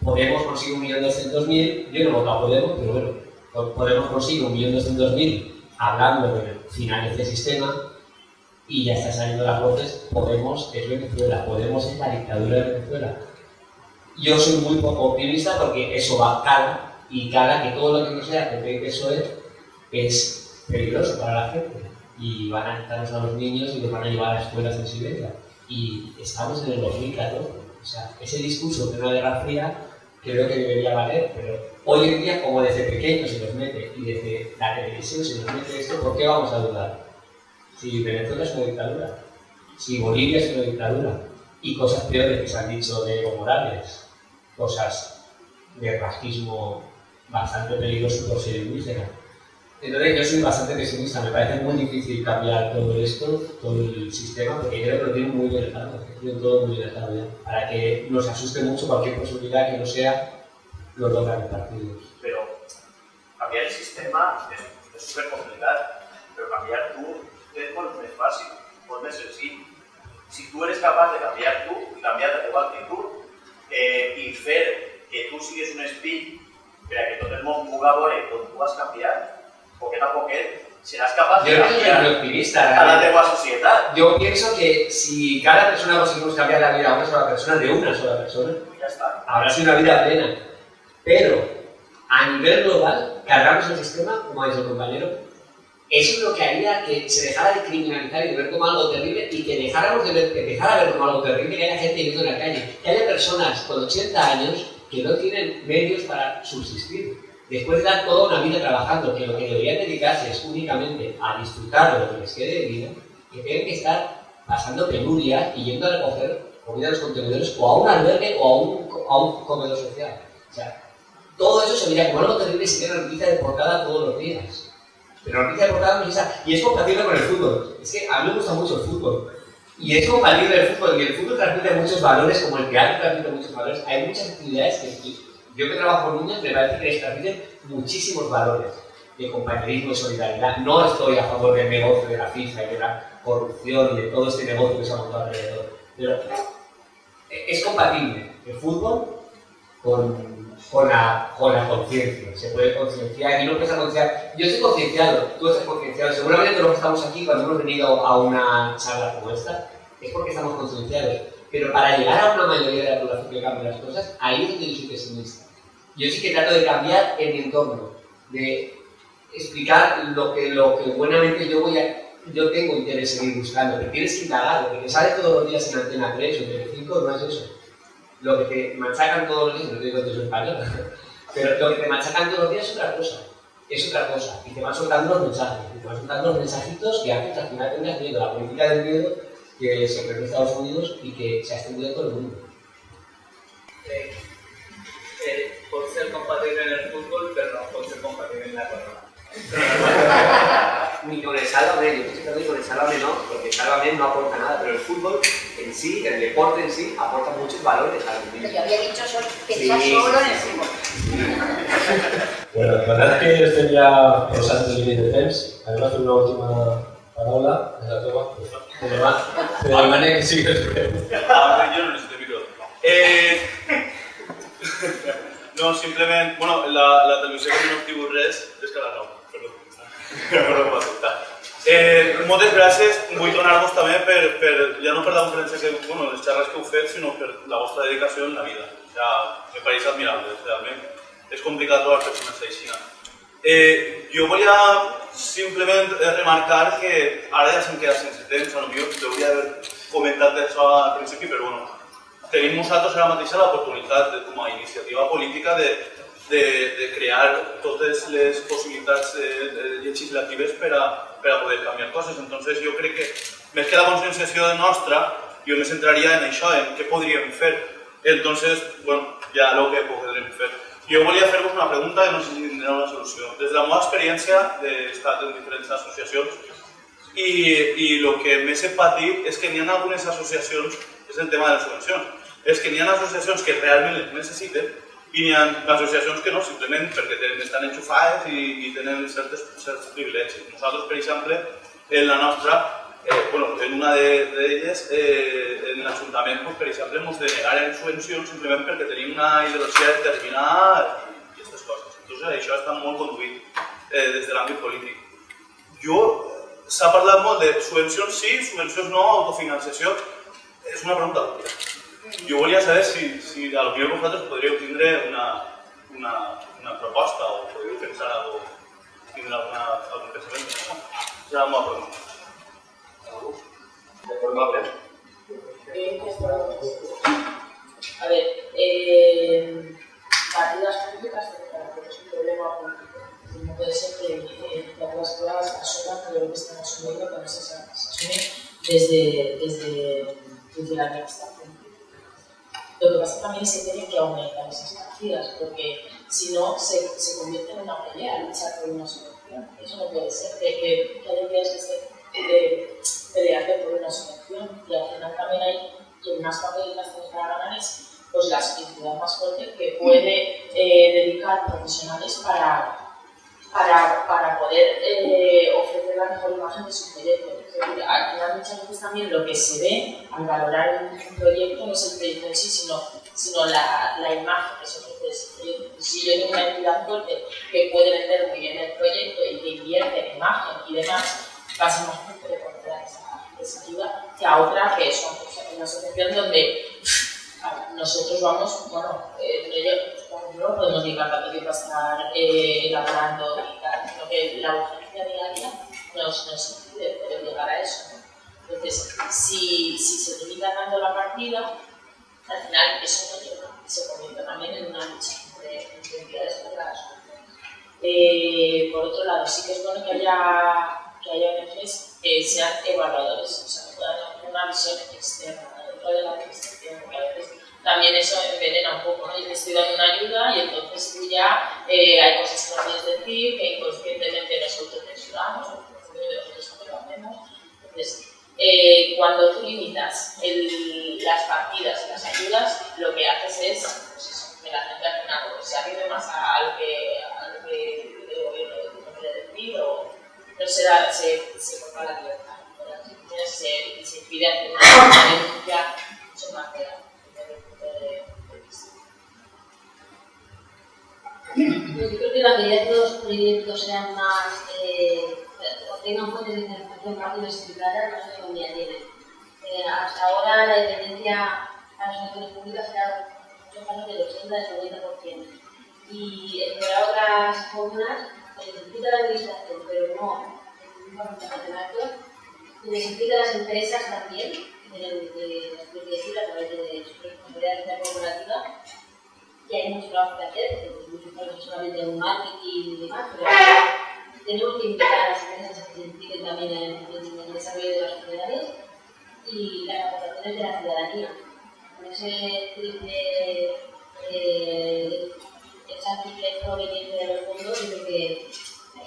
Podemos conseguir 1.200.000, yo no he votado a Podemos, pero bueno, Podemos conseguir 1.200.000 hablando del final de este sistema y ya está saliendo las voces. Podemos es Venezuela, Podemos es la dictadura de Venezuela. Yo soy muy poco optimista porque eso va cala, y cala que todo lo que no sea PP y PSOE es peligroso para la gente. Y van a quitarnos a los niños y los van a llevar a escuelas en Siberia. Y estamos en el 2014. O sea, ese discurso de una guerra fría creo que debería valer, pero hoy en día, como desde pequeños se nos mete y desde la televisión se nos mete esto, ¿por qué vamos a dudar? Si Venezuela es una dictadura, si Bolivia es una dictadura, y cosas peores que se han dicho de Evo Morales, cosas de racismo bastante peligroso por ser indígena. Entonces yo soy bastante pesimista, me parece muy difícil cambiar todo esto, todo el sistema, porque creo que lo tiene muy bien atado, tiene todo muy bien atado ya, para que nos asuste mucho cualquier posibilidad que no sea los dos grandes partidos. Pero cambiar el sistema es súper complicado, pero cambiar tú es molt més fàcil, molt més senzill. Si tu eres capaç de canviar tu i canviar la teva actitud i fer que tu siguis un espill per a que tot el món pugui veure com tu has canviat, poquet a poquet serás capaz de cambiar a la teva societat. Yo pienso que si cada persona conseguimos cambiar la vida a una sola persona, de una sola persona, ya está. Habrá sido una vida plena. Pero a nivel global, cargamos el sistema, como ha dicho el compañero, eso es lo que haría que se dejara de criminalizar y de ver como algo terrible y que dejáramos de ver, que dejara de ver como algo terrible que haya gente viviendo en la calle, que haya personas con 80 años que no tienen medios para subsistir. Después de dar toda una vida trabajando, que lo que deberían dedicarse es únicamente a disfrutar de lo que les quede de vida, que tienen que estar pasando penurias y yendo a recoger comida a los contenedores o a un albergue o a un comedor social. O sea, todo eso se vería como algo terrible si tiene una noticia de portada todos los días. Pero la noticia de portada no es esa. Y es compatible con el fútbol. Es que a mí me gusta mucho el fútbol. Y es compatible el fútbol. Y el fútbol transmite muchos valores, como el teatro transmite muchos valores. Hay muchas actividades que yo que trabajo con niños me parece que les transmiten muchísimos valores de compañerismo y solidaridad. No estoy a favor del negocio de la FIFA y de la corrupción y de todo este negocio que se ha montado alrededor. Pero es compatible el fútbol con la conciencia. Se puede concienciar y no empieza a concienciar. Yo estoy concienciado, tú estás concienciado. Seguramente los que estamos aquí, cuando hemos venido a una charla como esta, es porque estamos concienciados. Pero para llegar a una mayoría de la población que cambie las cosas, ahí es donde yo soy pesimista. Yo sí que trato de cambiar en mi entorno, de explicar lo que buenamente yo tengo interés en ir buscando, pero tienes que indagar, lo que te sale todos los días en Antena 3 o Telecinco no es eso. Lo que te machacan todos los días, no te digo que soy español, pero lo que te machacan todos los días es otra cosa, y te van soltando los mensajes, y te van soltando los mensajitos que hacen que al final tengas miedo, la política del miedo que se creó en Estados Unidos y que se ha extendido en todo el mundo. Pot ser compatible en el fútbol, pero no pot ser compatible en la corona. Ni con el Sálvame, yo estoy ni con el Sálvame no, porque el Sálvame no aporta nada, pero el fútbol en sí, el deporte en sí, aporta muchos valores a los niños. Yo había dicho pensar solo en el fútbol. Bueno, la verdad es que yo estoy ya posant el límit de temps. Anem a fer una última paraula. És la teva? Te demane que sigues breu. Jo no necessito micro. No, simplement, bueno, la televisió que no obtingut res és que la no, perdó. Però ho va escoltar. Moltes gràcies, vull donar-vos també ja no per la conferència que, bueno, les xerres que heu fet, sinó per la vostra dedicació en la vida. O sea, me pareix admirable, realment. És complicat trobar persones així. Jo volia simplement remarcar que ara ja se'm queda sense temps, potser hauria d'haver comentat això al principi, però bueno, tenim nosaltres ara mateix l'oportunitat com a iniciativa política de crear totes les possibilitats legislatives per a poder canviar coses. Entonces jo crec que més que la conscienciació nostra, jo me centraria en això, en què podríem fer. Entonces, bueno, ja el que podrem fer. Jo volia fer-vos una pregunta que no sé si tindrà una solució. Des de la meva experiència he estat en diferents associacions i el que més he patit és que n'hi ha algunes associacions, és el tema de les subvencions, és que n'hi ha associacions que realment les necessiten i n'hi ha associacions que no, simplement perquè estan enxufades i tenen certs privilegis. Nosaltres, per exemple, en la nostra, en una d'elles, en l'Ajuntament, per exemple, ens denegaren subvencions simplement perquè tenim una ideologia determinada i aquestes coses. Entonces, això està molt conduït des de l'àmbit polític. S'ha parlat molt de subvencions sí, subvencions no, autofinanciació. És una pregunta útil. Jo volia saber si a l'opinió que vosaltres podríeu tindre una proposta o podríeu pensar o tindre algun pensament d'això. És la meva pregunta. De forma breu. A ver, partidas políticas es un problema político. No puede ser que las cosas asuman lo que están asumiendo, que no se asume desde la administración. Lo que pasa también es que tienen que aumentar esas partidas, porque si no se convierte en una pelea luchar por una subvención. subvención. Eso no puede ser, que haya entidades que estén peleando por una subvención, y al final también hay quien más papeletas tiene para ganar es pues la entidad más fuerte que puede dedicar profesionales para poder ofrecer la mejor imagen de su proyecto. Es decir, al final muchas veces también lo que se ve al valorar un proyecto no es el proyecto en sí, sino la imagen que se ofrece de ese proyecto. Si yo tengo una entidad fuerte que puede vender muy bien el proyecto y que invierte en imagen y demás, va a ser más fácil de encontrar esa ayuda que a otra que es una asociación donde nosotros vamos, bueno, no podemos dedicar tanto tiempo a estar elaborando y tal, sino que la urgencia diaria nos impide poder llegar a eso, ¿no? Entonces, si se limita tanto la partida, al final eso no llega, se convierte también en una lucha entre entidades por las soluciones. Por otro lado, sí que es bueno que haya ONGs que sean evaluadores, o sea, que puedan tener una visión externa dentro de la administración, porque a veces también eso envenena un poco, ¿no? Yo te estoy dando una ayuda y entonces tú ya hay cosas que no puedes decir, que inconscientemente nosotros censuramos, o nosotros no lo hacemos. Entonces, cuando tú limitas las partidas y las ayudas, lo que haces es, pues eso, que la gente al final se arrime más a lo que el gobierno no quiere decir, o no se corta la libertad. Se impide hacer una denuncia mucho más real. Yo creo que la mayoría de los proyectos sean más, o tengan fuentes de financiación más diversificadas, no sé dónde ya tienen. Hasta ahora la dependencia a las instituciones públicas era muchos casos del 80-90%. Y explorar otras formas necesita la administración, pero no matemáticas, necesita las empresas también, que decir a través de su responsabilidad corporativa. Y hay mucho trabajo que hacer, muchos casos solamente en marketing y demás, pero tenemos que invitar a las empresas a que se impliquen también en el desarrollo de las sociedades y las aportaciones de la ciudadanía. Con esa triple proveniencia de los fondos, yo creo que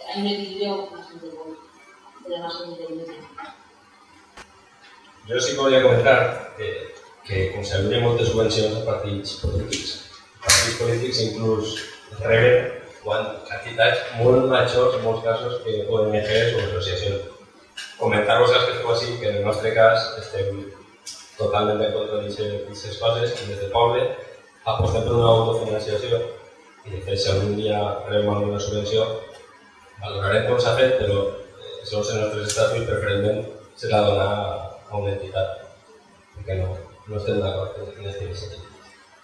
hay un equilibrio bastante bueno de la más independiente. Jo sí que volia comentar que com s'havien moltes subvencions a partits polítics inclús reben quantitats molt majors en molts casos que ONGs o associacions. Comentar-vos als que esteu així que en el nostre cas estem totalment en contra d'aquestes coses i des del poble apostem per una autofinanciació i de fet si algun dia rebem alguna subvenció valorarem com s'ha fet però segons els nostres estatuts preferentment serà donar a una entitat perquè no estem d'acord en aquest sentit.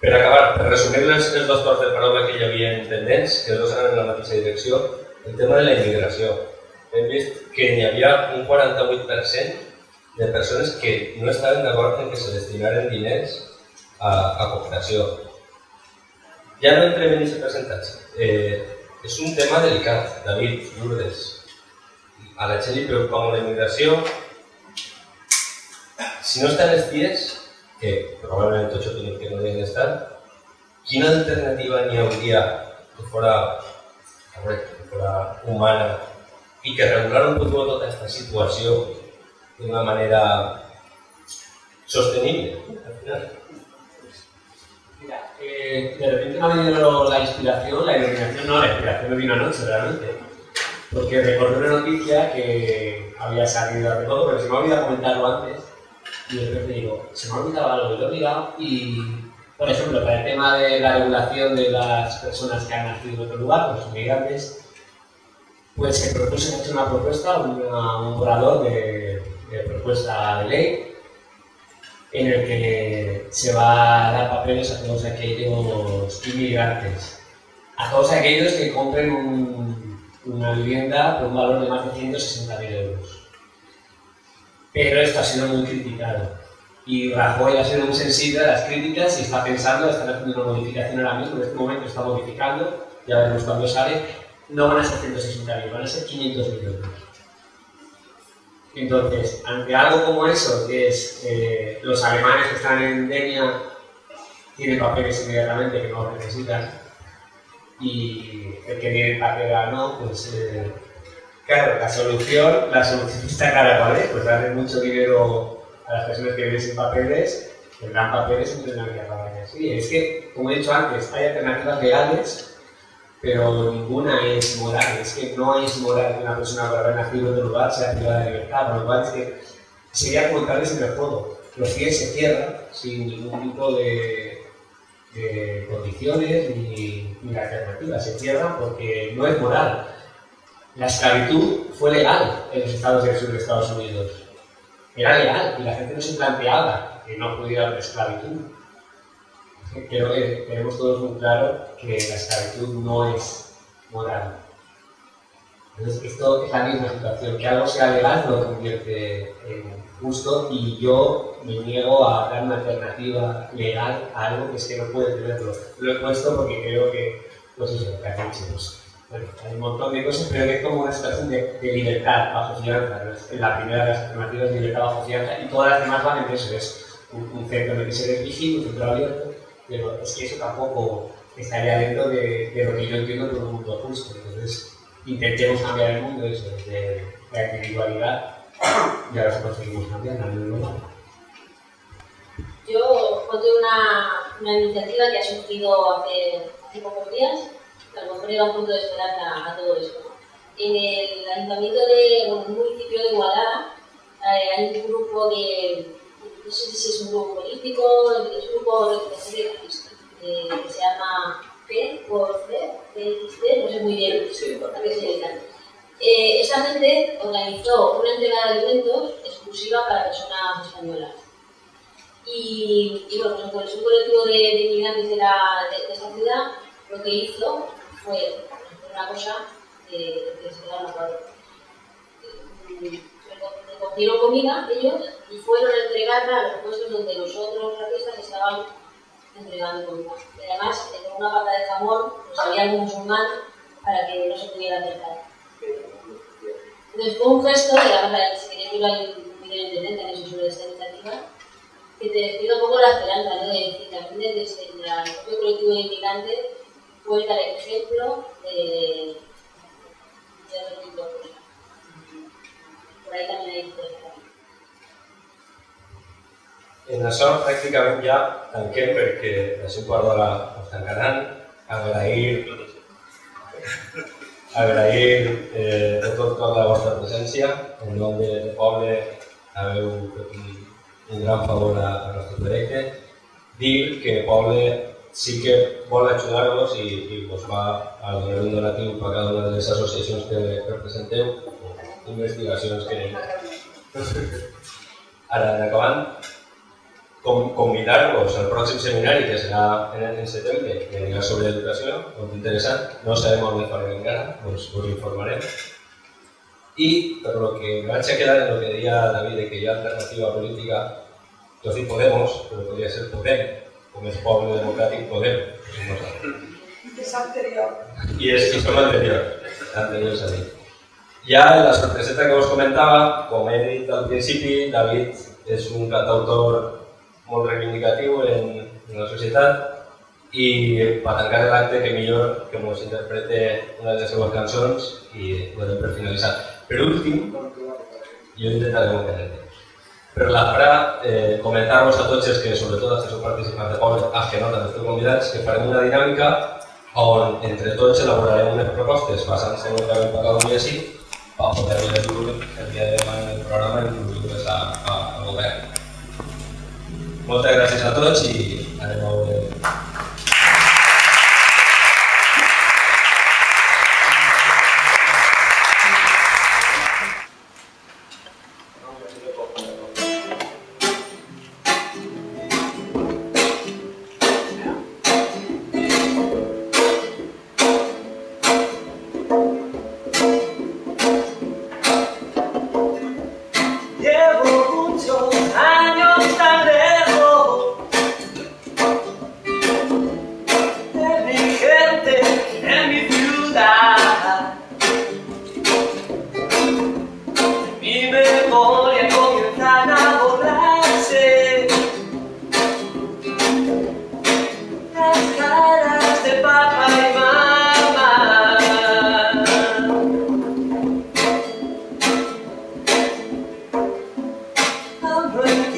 Per acabar, per resumir-les els dos torns de paraula que hi havia pendents, que dos anaven en la mateixa direcció, el tema de la immigració. Hem vist que hi havia un 48% de persones que no estaven d'acord en que se destinaren diners a cooperació. Ja no entrem en aquest percentatge. És un tema delicat, David, Lourdes. A la gent li preocupa molt la immigració. Si no estan els dies, que probablement tots opinen que no deuen estar, quina alternativa n'hi hauria que fora humana i que regulara un poc tota aquesta situació d'una manera sostenible? Mira, de repente me ha venido la inspiración, la iluminación, no, la inspiración me vino anoche realmente, porque recordé una noticia que había salido hace poco, pero se me ha olvidado comentarlo antes. Y después te digo, se me ha olvidado algo, lo he olvidado y, por ejemplo, para el tema de la regulación de las personas que han nacido en otro lugar, los inmigrantes, pues se propuso, hecho una propuesta, un borrador de propuesta de ley en el que se va a dar papeles a todos aquellos inmigrantes, a todos aquellos que compren una vivienda por un valor de más de 160.000 euros. Pero esto ha sido muy criticado y Rajoy ha sido muy sensible a las críticas y está pensando, están haciendo una modificación ahora mismo, en este momento está modificando, ya veremos cuándo sale, no van a ser 160.000, van a ser 500.000 euros. Entonces, ante algo como eso, que es los alemanes que están en Denia tienen papeles inmediatamente que no los necesitan y el que viene en cartera no, pues Claro, la solución está clara, ¿vale? Pues darle mucho dinero a las personas que viven sin papeles, tendrán papeles y tendrán que pagar así. Es que, como he dicho antes, hay alternativas legales, pero ninguna es moral. Es que no es moral que una persona por haber nacido en otro lugar sea privada de libertad, por lo cual es que sería como entrarles en el juego. Los CIE se cierran sin ningún tipo de condiciones ni alternativas. Se cierran porque no es moral. La esclavitud fue legal en los estados del sur de Estados Unidos. Era legal y la gente no se planteaba que no pudiera haber esclavitud. Creo que tenemos todos muy claro que la esclavitud no es moral. Entonces, esto es la misma situación. Que algo sea legal no lo convierte en justo y yo me niego a dar una alternativa legal a algo que es que no puede tenerlo. Lo he puesto porque creo que, pues eso, que hace chicos. Bueno, hay un montón de cosas, pero es como una situación de libertad bajo fianza. La primera de las alternativas es libertad bajo fianza y todas las demás van en eso. Es un centro en el que se les vigila, un centro abierto, pero es que eso tampoco estaría dentro de lo que yo entiendo por un mundo justo. Entonces, intentemos cambiar el mundo eso, de la individualidad y ahora si conseguimos cambiar la nueva. Yo conté una iniciativa que ha surgido hace pocos días. A lo mejor era un punto de esperanza a todo esto. En el ayuntamiento un municipio de Guadalajara hay un grupo no sé si es un grupo político, es un grupo de que se llama P por C, no sé muy bien a qué se dedican. Esta gente organizó una entrega de alimentos exclusiva para personas españolas. Y bueno, pues es un colectivo de inmigrantes de esta ciudad. Lo que hizo fue una cosa que se da una cuadra. Recogieron comida ellos y fueron a entregarla a los puestos donde los otros artistas estaban entregando comida. Y además, con una pata de jamón, pues había algún musulmán para que no se pudiera acercar. Entonces fue un gesto, y además si queréis ver hay un video en internet también sobre esta iniciativa, que te explica un poco la esperanza, ¿no? De decir, también desde el propio colectivo de inmigrantes puede dar ejemplo de otro tipo de cosas. Por ahí también hay diferencia. En això pràcticament ja tanquem perquè així un quart d'hora ens tancaran. Agrair de tot la vostra presència. En nom del poble haveu fet un gran favor al nostre projecte. Dir que el poble sí que vol ajudar-vos i us va a donar un donatiu per cada una de les associacions que representeu, investigacions que... Ara, acabant, convidar-vos al pròxim seminari que serà en setembre, que anirà sobre educació, molt interessant, no sabem on farem encara, us informarem. I per lo que me vaig a quedar en lo que deia David, que hi ha alternativa política, jo dic Podemos, però podria ser Podem, com és poble democràtic, Podem. És anterior. I és com anteriors a dir. Ja la sorpreseta que us comentava, com he dit al principi, David és un cantautor molt reivindicatiu en la societat i per tancar l'acte que millor que ens interprete una de les seves cançons i podem per finalitzar. Per últim, jo intentaré molt bé. Per l'Afra, comentar-vos a tots els que, sobretot els que sou participants de poble, els que no també esteu convidats, que farem una dinàmica on entre tots elaborarem unes propostes basant-se en el que vam parlar avui així per poder-les dur el dia de demà en el programa i dur-les al govern. Moltes gràcies a tots i anem a veure.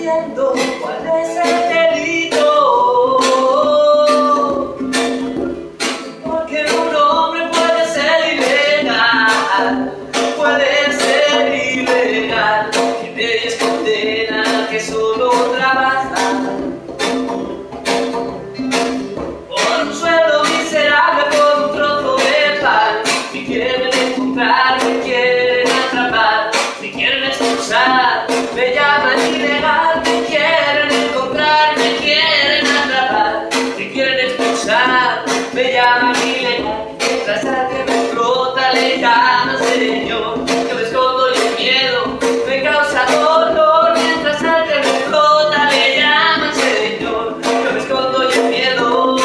entiendo cuál es el delito, porque un hombre puede ser ilegal, que leyes condenan que solo trabaja por un sueldo miserable, por un trozo de pan. Me quieren encontrar, me quieren atrapar, me quieren expulsar, me llaman ilegal. Me quieren encontrar, me quieren atrapar, me quieren expulsar, me llaman ilegal. Mientras al que me explota le llaman Señor. Yo me escondo y el miedo me causa dolor. Mientras al que me explota le llaman Señor. Yo me escondo y el miedo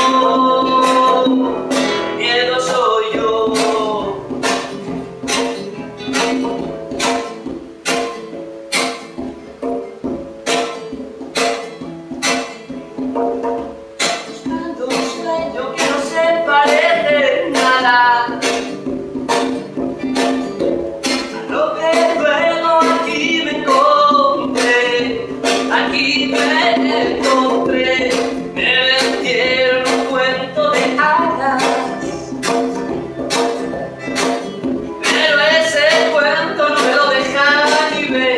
soy yo. Buscando un sueño que no se parece en nada a lo que luego aquí me encontré. Aquí me encontré, me vendieron un cuento de hadas, pero ese cuento no me lo deja ni ver.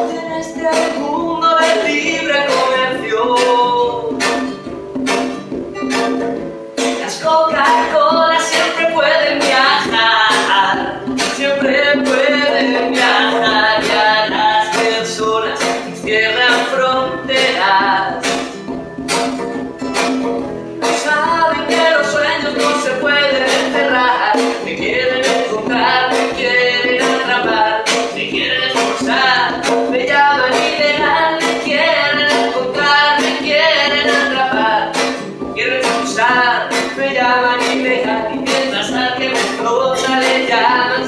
En este mundo del libre comercio, las Coca-Cola siempre pueden viajar, siempre pueden viajar, y a las personas cierran fronteras. Saben que los sueños no se pueden enterrar. Me quieren encontrar, me quieren atrapar, me quieren expulsar, me llaman ilegal. Me quieren encontrar, me quieren atrapar, me quieren expulsar, me llaman ilegal. Y mientras al que me explota le llaman